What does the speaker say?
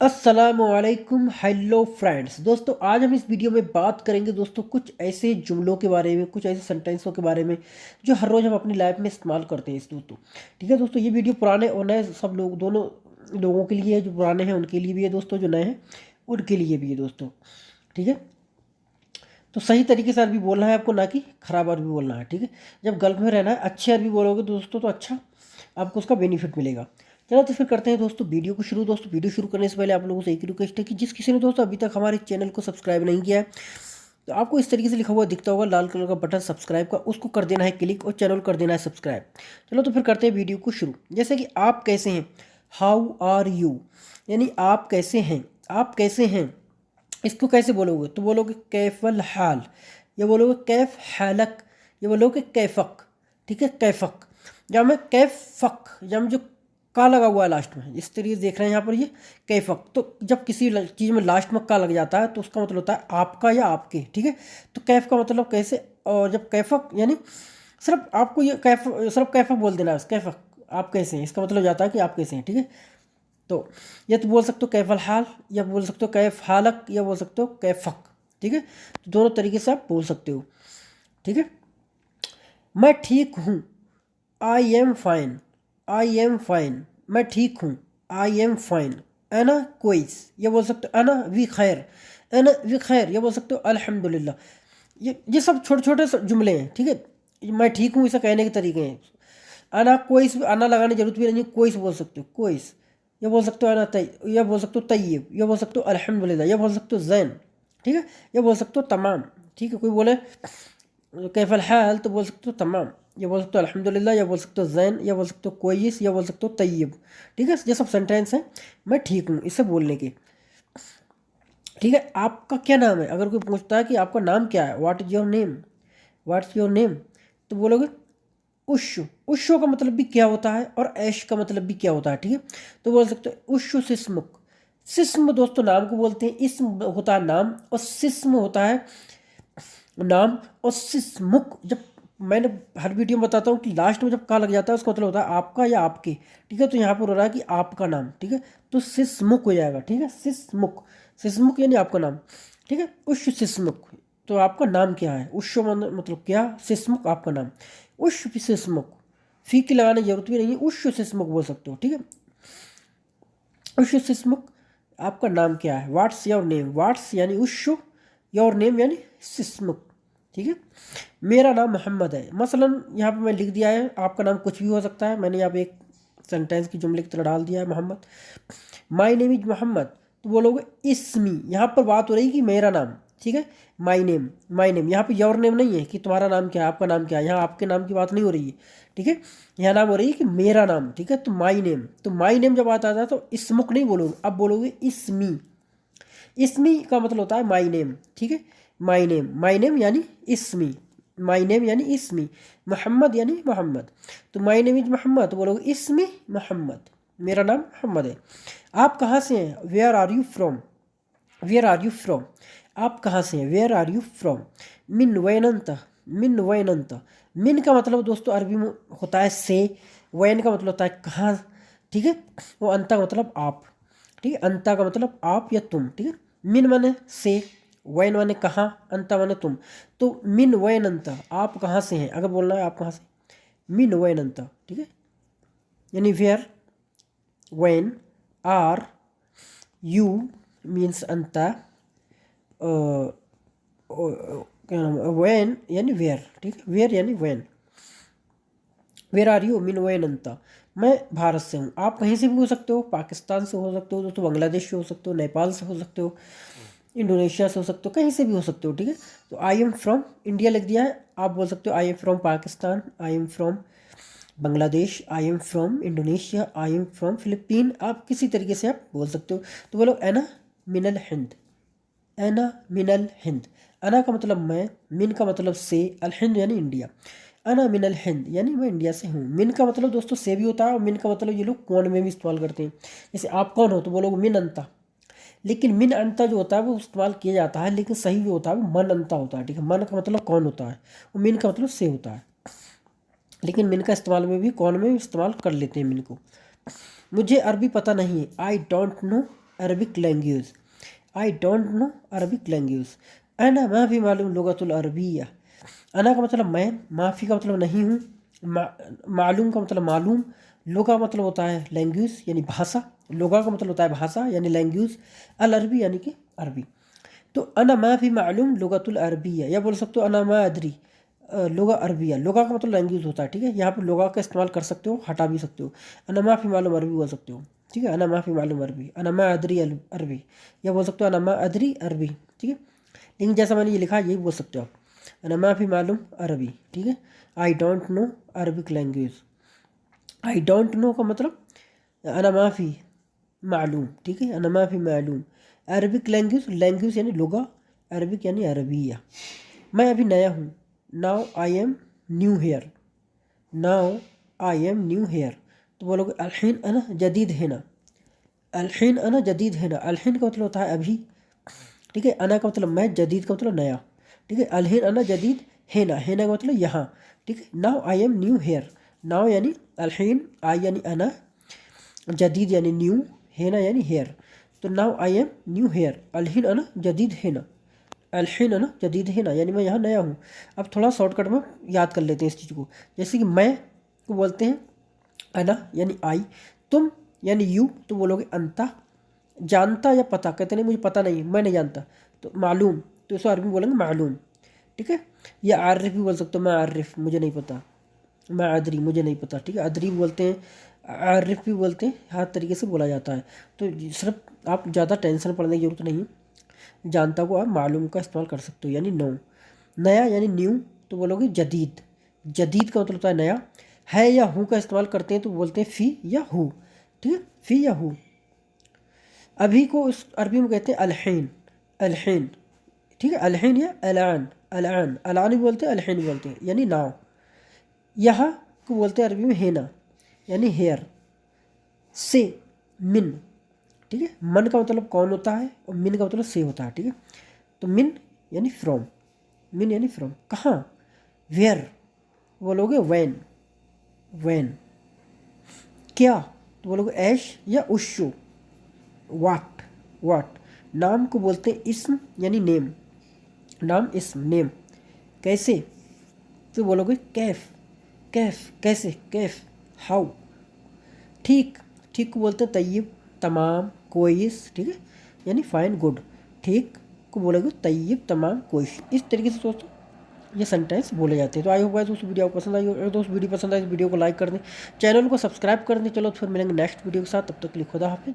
अस्सलामुअलैकुम hello friends. दोस्तों आज हम इस वीडियो में बात करेंगे दोस्तों कुछ ऐसे जुमलों के बारे में, कुछ ऐसे सेंटेंसों के बारे में जो हर रोज़ हम अपनी लाइफ में इस्तेमाल करते हैं दोस्तों। ठीक है दोस्तों, ये वीडियो पुराने और नए सब लोग दोनों लोगों के लिए है। जो पुराने हैं उनके लिए भी है दोस्तों, जो नए हैं उनके लिए भी है दोस्तों। ठीक है, तो सही तरीके से अरबी बोलना है आपको, ना कि ख़राब अरबी बोलना है। ठीक है, जब गल्फ में रहना है अच्छी अरबी बोलोगे दोस्तों तो अच्छा आपको उसका बेनिफिट मिलेगा। चलो तो फिर करते हैं दोस्तों वीडियो को शुरू। दोस्तों वीडियो शुरू करने से पहले आप लोगों से एक रिक्वेस्ट है कि जिस किसी ने दोस्तों अभी तक हमारे चैनल को सब्सक्राइब नहीं किया है तो आपको इस तरीके से लिखा हुआ दिखता होगा लाल कलर का बटन सब्सक्राइब का, उसको कर देना है क्लिक और चैनल कर देना है सब्सक्राइब। चलो तो फिर करते हैं वीडियो को शुरू। जैसे कि आप कैसे हैं, हाउ आर यू, यानी आप कैसे हैं, आप कैसे हैं। इसको कैसे बोलोगे तो बोलोगे कैफल हाल, या बोलोगे कैफ हालक, या बोलोगे कैफक। ठीक है, कैफक। जब मैं कैफक, जब जो का लगा हुआ है लास्ट में, इस तरीके से देख रहे हैं यहाँ पर ये कैफक। तो जब किसी चीज़ में लास्ट में का लग जाता है तो उसका मतलब होता है आपका या आपके। ठीक है, तो कैफ का मतलब कैसे, और जब कैफक यानी सिर्फ आपको ये कैफ, सिर्फ कैफक बोल देना है, कैफक आप कैसे हैं, इसका मतलब हो जाता है कि आप कैसे हैं। ठीक है, तो ये तो बोल सकते हो कैफल हाल, या बोल सकते हो कैफ हालक, या बोल सकते हो कैफक। ठीक है, तो दोनों तरीके से आप बोल सकते हो। ठीक है, मैं ठीक हूँ, I am fine, I am fine, मैं ठीक हूँ, आई एम फाइन। अना कोइस, ये बोल सकते हो अना वी खैर, अना वी खैर, ये बोल सकते हो अल्हम्दुलिल्लाह। ये सब छोटे छोटे जुमले हैं। ठीक है, मैं ठीक हूँ इसे कहने के तरीके हैं। अना कोइस, अना लगाने की जरूरत भी नहीं है, कोइस बोल सकते हो, कोइस। ये बोल सकते हो अना तय, ये बोल सकते हो तय्यब, ये बोल सकते हो अल्हम्दुलिल्लाह, ये बोल सकते हो जैन। ठीक है, ये बोल सकते हो तमाम। ठीक है, कोई बोले कैफल हाल तो बोल सकते हो तमाम, ये बोल सकते हो अल्हम्दुलिल्लाह, या बोल सकते हो जैन, या बोल सकते हो कोयिस, या बोल सकते हो तय्यब। ठीक है, ये सब सेंटेंस हैं मैं ठीक हूँ इसे बोलने के। ठीक है, आपका क्या नाम है, अगर कोई पूछता है कि आपका नाम क्या है, what is your name, what's your name, तो बोलोगे उशु। उशु का मतलब भी क्या होता है और ऐश का मतलब भी क्या होता है। ठीक है, तो बोल सकते हो उशु सिस्मुक। सिस्म दोस्तों नाम को बोलते हैं, इस्म होता है नाम, और सिस्म होता है नाम। और सिस्मुक, जब मैंने हर वीडियो में बताता हूँ कि लास्ट में जब का लग जाता है उसका मतलब होता है आपका या आपके। ठीक है, तो यहाँ पर हो रहा है कि आपका नाम। ठीक है, तो सिस्मुक हो जाएगा। ठीक है, सिस्मुक, सिस्मुक यानी आपका नाम। ठीक है, उश सिस्मुक, तो आपका नाम क्या है, उश मतलब क्या, सिस्मुक आपका नाम, उश सिस्मुक। फी की लगाने की जरूरत भी नहीं है, उश सिस्मुक बोल सकते हो। ठीक है, उश सिस्मुक, आपका नाम क्या है, व्हाट्स योर नेम, व्हाट्स यानी उश, योर नेम यानी सिस्मुक। ठीक है, मेरा नाम मोहम्मद है, मसलन यहाँ पे मैं लिख दिया है, आपका नाम कुछ भी हो सकता है, मैंने यहाँ पे एक सेंटेंस की जुमले की तरह डाल दिया है Mohammed. My name is Mohammed, तो बोलोगे इसमी, यहाँ पर बात हो रही है कि मेरा नाम। ठीक है, माई नेम, माई नेम, यहाँ पे योर नेम नहीं है कि तुम्हारा नाम क्या है, आपका नाम क्या है, यहाँ आपके नाम की बात नहीं हो रही है। ठीक है, यहाँ नाम हो रही है कि मेरा नाम। ठीक है, तो माई नेम, तो माई नेम जब आता है तो इसमुक नहीं बोलोगे, अब बोलोगे इसमी। इसमी का मतलब होता है माई नेम। ठीक है, माई नेम, माई नेम यानी इसमी, माई नेम यानी इसमी, मोहम्मद यानी मोहम्मद। तो माई नेम इज मोहम्मद, तो बोलोगे इसमी मोहम्मद, मेरा नाम मोहम्मद है। आप कहाँ से हैं, where are you from, where are you from, आप कहाँ से हैं, वेयर आर यू फ्रॉम। मिन वैनंत, मिन वैनंत, मिन का मतलब दोस्तों अरबी में होता है से, वैन का मतलब होता है कहाँ। ठीक है, वो अंता का मतलब आप। ठीक है, अंता का मतलब आप या तुम। ठीक है, मिन माने से, वैन माने कहाँ, अंता माने तुम। तो मिन वैन अंता, आप कहाँ से हैं, अगर बोलना है आप कहाँ से, मिन वैन अंता। ठीक है, यानी वेयर, वैन, आर, यू मीन्स अंता, क्या नाम, वैन यानी वेयर। ठीक है, वेयर यानी वैन। वेर आर यू मीन वैन अंता, मैं भारत से हूँ। आप कहीं से भी हो सकते हो, पाकिस्तान से हो सकते हो दोस्तों, बांग्लादेश से हो सकते हो, नेपाल से हो सकते हो, इंडोनेशिया से हो सकते हो, कहीं से भी हो सकते हो। ठीक है, तो आई एम फ्रॉम इंडिया लिख दिया है, आप बोल सकते हो I am from Pakistan, I am from Bangladesh, I am from Indonesia, I am from Philippine, आप किसी तरीके से आप बोल सकते हो। तो बोलो एना मिनल हिंद, एना मिनल हिंद। अना का मतलब मैं, मिन का मतलब से, अल हिंद यानी इंडिया। अना मिनल हिंद यानी मैं इंडिया से हूँ। मिन का मतलब दोस्तों से भी होता है, और मिन का मतलब ये लोग कौन में भी इस्तेमाल करते हैं। जैसे आप कौन हो तो बोलोगे मिन अंता, लेकिन मिन अंता जो होता है वो इस्तेमाल किया जाता है, लेकिन सही जो होता है वो मन अंता होता है। ठीक है, मन का मतलब कौन होता है, और मिन का मतलब से होता है, लेकिन मिन का इस्तेमाल में भी कौन में भी इस्तेमाल कर लेते हैं मिन को। मुझे अरबी पता नहीं है, I don't know Arabic language. I don't know Arabic language. अना माफ़ी मालूम लुगतुल अरबिया। अना का मतलब मैं, माफ़ी का मतलब नहीं हूँ, मालूम का मतलब मालूम, लुगा मतलब होता है लैंग्वेज यानी भाषा, लुगा का मतलब होता है भाषा यानी लैंग्वेज, अल अरबी यानी कि अरबी। तो अना माफ़ी मालूम लुगतुल अरबिया, या बोल सकते हो अना मा अदरी लुगा अरबिया। लुगा का मतलब लैंग्वेज होता है, ठीक है। यहाँ पर लुगा का इस्तेमाल कर सकते हो, हटा भी सकते हो। अना माफ़ी मालूम अरबी बोल सकते हो, ठीक है। अना माफ़ी मालूम अरबी, अना मा अदरी अरबी, या बोल सकते हो अना मा अदरी अरबी, ठीक है। लेकिन जैसा मैंने ये लिखा यही बोल सकते हो आप, अना माफ़ी मालूम अरबी, ठीक है। I don't know Arabic language. I don't know का मतलब अना माफ़ी मालूम, ठीक है, अना माफ़ी मालूम। अरबिक लैंग्वेज, लैंग्वेज यानी लुगा, अरबिक यानी अरबिया। मैं अभी नया हूँ, now I am new here, now I am new here. तो बोलोगे अलहीन अना जदीद है ना, अलहीन अना जदीद है ना। अलहीन का मतलब होता है अभी, ठीक है। अना का मतलब मैं, जदीद का मतलब नया, ठीक है। अलहीन अना जदीद है ना, है ना का मतलब यहाँ, ठीक है। Now I am new here, now यानी अलहीन, आई यानी अना, जदीद यानी न्यू, है ना यानी हेयर। तो now I am new here, अलहीन अना जदीद है ना, अलहीन अना जदीद है ना यानी मैं यहाँ नया हूँ। अब थोड़ा शॉर्टकट में याद कर लेते हैं इस चीज़ को। जैसे कि मैं को बोलते हैं अना यानी आई, तुम यानी यू तो बोलोगे अंता, जानता या पता, कहते नहीं मुझे पता नहीं, मैं नहीं जानता, तो मालूम, तो इसको अरबी में बोलेंगे मालूम, ठीक है। या आरिफ भी बोल सकते हो, मैं आरिफ मुझे नहीं पता, मैं अदरी मुझे नहीं पता, ठीक है। अदरी बोलते हैं, आरिफ भी बोलते हैं, हर तरीके से बोला जाता है। तो सिर्फ आप ज़्यादा टेंशन पड़ने की जरूरत नहीं है, जानता को आप मालूम का इस्तेमाल कर सकते हो यानी नो। नया यानी न्यू तो बोलोगे जदीद, जदीद का मतलब होता है नया। है या हूँ का इस्तेमाल करते हैं तो बोलते हैं फ़ी या हू, ठीक है, फ़ी या हू। अभी को उस अरबी में कहते हैं अलहीन, अलहीन, ठीक है। अलहीन या अलान, अलान, अलान भी बोलते हैं, अलहीन भी बोलते हैं यानी नाव। यहाँ को बोलते हैं अरबी में हेना यानी हेयर। से, मिन, ठीक है। मन का मतलब कौन होता है और मिन का मतलब से होता है, ठीक है। तो मिन यानी फ्रॉम, मिन यानी फ्रॉम। कहाँ, वेयर बोलोगे वैन, वैन। क्या तो बोलोगे ऐश या उशो, वाट, वाट। नाम को बोलते हैं इस्म यानी नेम, नाम इस्म नेम। कैसे तो बोलोगे कैफ, कैफ कैसे, कैफ हाउ। ठीक, ठीक को बोलते हैं तय्यब, तमाम, कोइस, ठीक है, यानी फाइन गुड। ठीक को बोलोगे तय्यब, तमाम, कोइस। इस तरीके से दोस्तों ये सेंटेंस बोले जाते हैं। तो आई होप गाइस दोस्तों वीडियो आपको पसंद आई हो। अगर दोस्त वीडियो पसंद आई तो वीडियो को लाइक कर दें, चैनल को सब्सक्राइब कर दें। चलो फिर मिलेंगे नेक्स्ट वीडियो के साथ, तब तक के लिए खुदा हाफिज़।